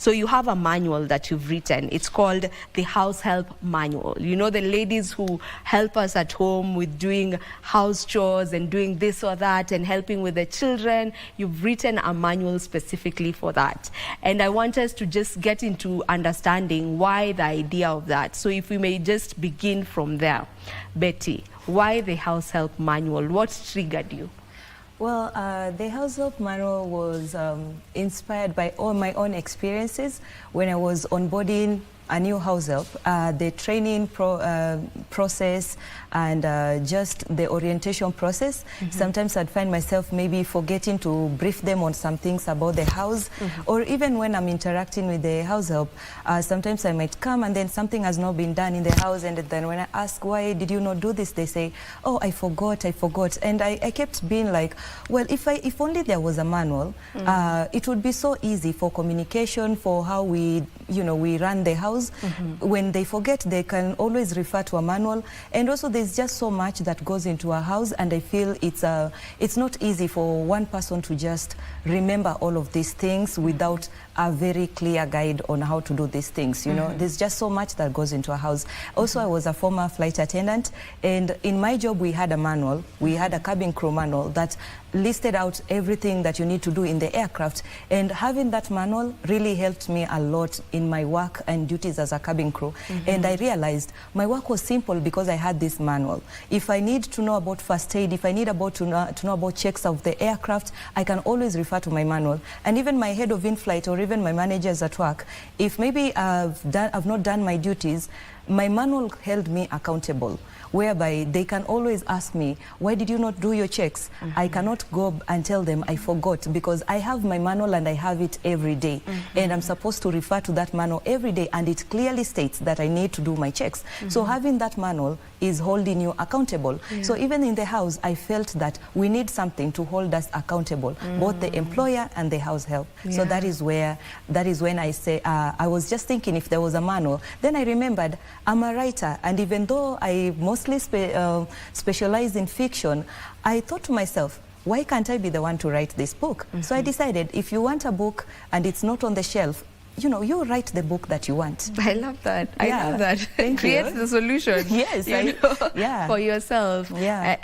So you have a manual that you've written. It's called the House Help Manual. You know, the ladies who help us at home with doing house chores and doing this or that and helping with the children. You've written a manual specifically for that. And I want us to just get into understanding why the idea of that. So if we may just begin from there. Betty, why the House Help Manual? What triggered you? Well, the House Help Manual was inspired by all my own experiences when I was onboarding a new house help, the training process and just the orientation process. Sometimes I'd find myself maybe forgetting to brief them on some things about the house, or even when I'm interacting with the house help, sometimes I might come and then something has not been done in the house, and then when I ask, why did you not do this, they say, oh, I forgot. And I kept being like, well, if only there was a manual, it would be so easy for communication, for how we run the house. When they forget, they can always refer to a manual. And also there's just so much that goes into a house, and I feel it's not easy for one person to just remember all of these things without a very clear guide on how to do these things. You know, there's just so much that goes into a house. Also, I was a former flight attendant, and in my job we had a manual. We had a cabin crew manual that listed out everything that you need to do in the aircraft, and having that manual really helped me a lot in my work and duties as a cabin crew. And I realized my work was simple because I had this manual. If I need to know about first aid, if I need to know about checks of the aircraft, I can always refer to my manual. And even my head of in-flight or even my managers at work, if maybe I've not done my duties, my manual held me accountable, whereby they can always ask me, why did you not do your checks? I cannot go and tell them I forgot, because I have my manual and I have it every day. And I'm supposed to refer to that manual every day, and it clearly states that I need to do my checks. So having that manual is holding you accountable. So even in the house, I felt that we need something to hold us accountable, both the employer and the house help. So that is when I say, I was just thinking if there was a manual. Then I remembered I'm a writer, and even though I mostly specialize in fiction, I thought to myself, why can't I be the one to write this book? So I decided, if you want a book and it's not on the shelf, you write the book that you want. I love that. I love that. Thank you. Creates the solution. Yes, for yourself. Yeah. And